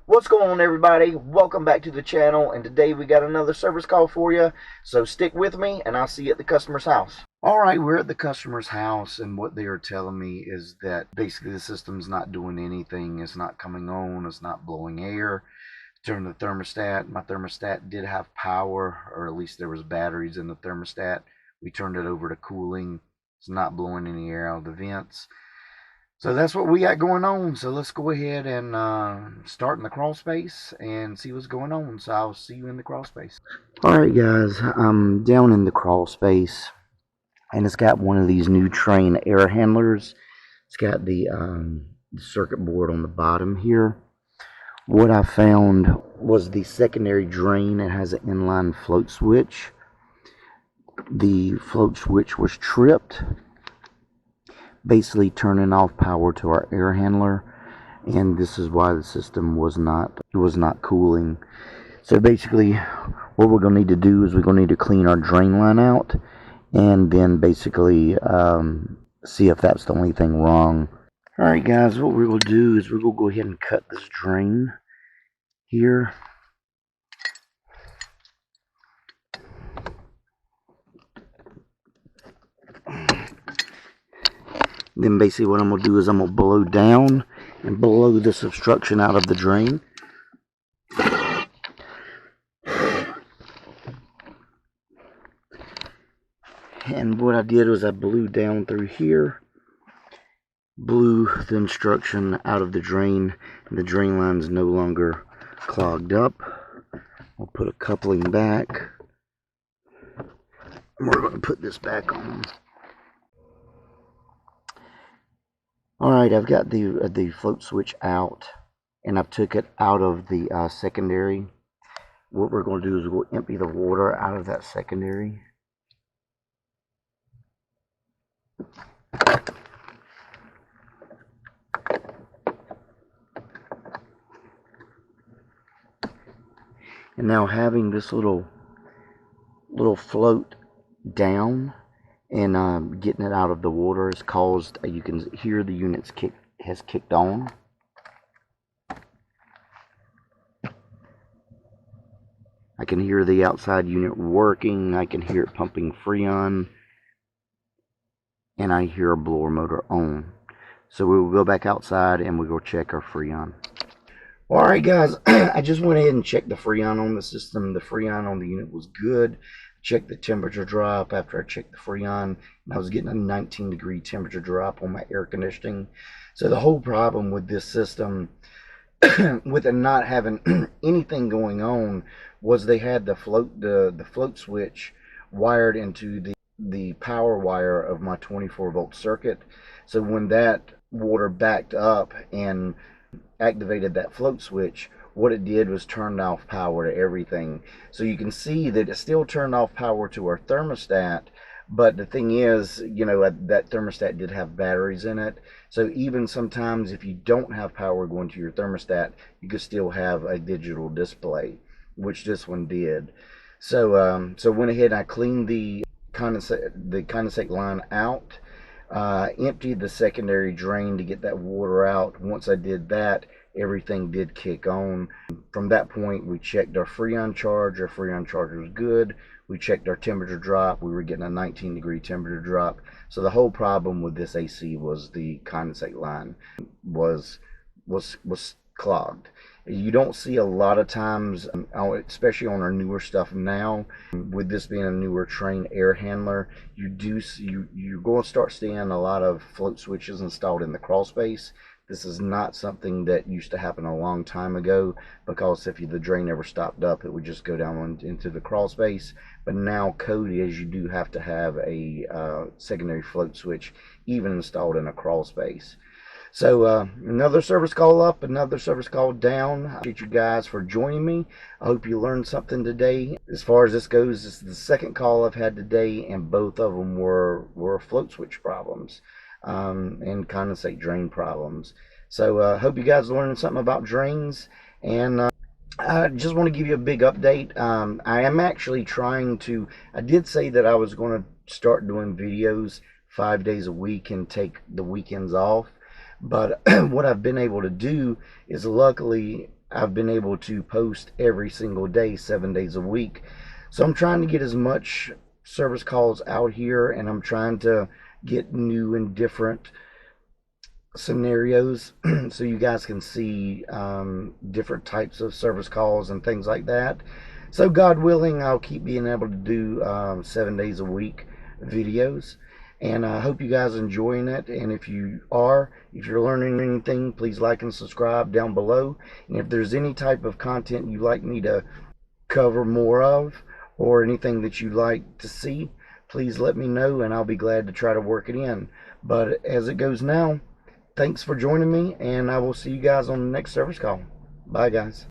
What's going on, everybody? Welcome back to the channel, and today we got another service call for you, so stick with me and I'll see you at the customer's house. Alright, we're at the customer's house, and what they are telling me is that basically the system's not doing anything. It's not coming on, it's not blowing air. Turn the thermostat. My thermostat did have power, or at least there was batteries in the thermostat. We turned it over to cooling. It's not blowing any air out of the vents. So that's what we got going on. So let's go ahead and start in the crawl space and see what's going on. So I'll see you in the crawl space. Alright guys, I'm down in the crawl space, and it's got one of these new Train air handlers. It's got the circuit board on the bottom here. What I found was the secondary drain. It has an inline float switch. The float switch was tripped, basically turning off power to our air handler, and this is why the system was not cooling. So basically what we're going to need to do is we're going to need to clean our drain line out, and then basically see if that's the only thing wrong. Alright guys, what we're going to do is we're going to go ahead and cut this drain here. Then basically what I'm going to do is I'm going to blow down and blow this obstruction out of the drain. And what I did was I blew down through here, blew the obstruction out of the drain, and the drain line is no longer clogged up. I'll put a coupling back, and we're going to put this back on. Alright, I've got the float switch out, and I've took it out of the secondary. What we're going to do is we'll empty the water out of that secondary. And now having this little float down and getting it out of the water has caused, you can hear the unit's has kicked on. I can hear the outside unit working. I can hear it pumping Freon, and I hear a blower motor on. So we will go back outside and we'll go check our Freon. Alright guys, I just went ahead and checked the Freon on the system. The Freon on the unit was good. Checked the temperature drop after I checked the Freon, and I was getting a 19-degree temperature drop on my air conditioning. So the whole problem with this system, with it not having anything going on, was they had the float switch wired into the power wire of my 24-volt circuit. So when that water backed up and activated that float switch, what it did was turned off power to everything. So you can see that it still turned off power to our thermostat, but the thing is, you know, that thermostat did have batteries in it. So even sometimes if you don't have power going to your thermostat, you could still have a digital display, which this one did. So so went ahead and I cleaned the condensate line out, emptied the secondary drain to get that water out. Once I did that, everything did kick on. From that point, we checked our Freon charge. Our Freon charge was good. We checked our temperature drop. We were getting a 19-degree temperature drop. So the whole problem with this AC was the condensate line was clogged. You don't see a lot of times, especially on our newer stuff now, with this being a newer Train air handler, you're going to start seeing a lot of float switches installed in the crawl space. This is not something that used to happen a long time ago, because if the drain ever stopped up, it would just go down into the crawl space. But now code is you do have to have a secondary float switch even installed in a crawl space. So another service call up, another service call down. I appreciate you guys for joining me. I hope you learned something today. As far as this goes, this is the second call I've had today, and both of them were float switch problems and condensate drain problems. So I hope you guys learned something about drains, and I just want to give you a big update. I am actually trying to, I did say that I was going to start doing videos 5 days a week and take the weekends off. But what I've been able to do is, luckily, I've been able to post every single day, 7 days a week. So I'm trying to get as much service calls out here, and I'm trying to get new and different scenarios so you guys can see different types of service calls and things like that. So God willing, I'll keep being able to do 7 days a week videos, and I hope you guys are enjoying it. And if you're learning anything, please like and subscribe down below. And if there's any type of content you'd like me to cover more of, or anything that you'd like to see, please let me know, and I'll be glad to try to work it in. But as it goes now, thanks for joining me, and I will see you guys on the next service call. Bye, guys.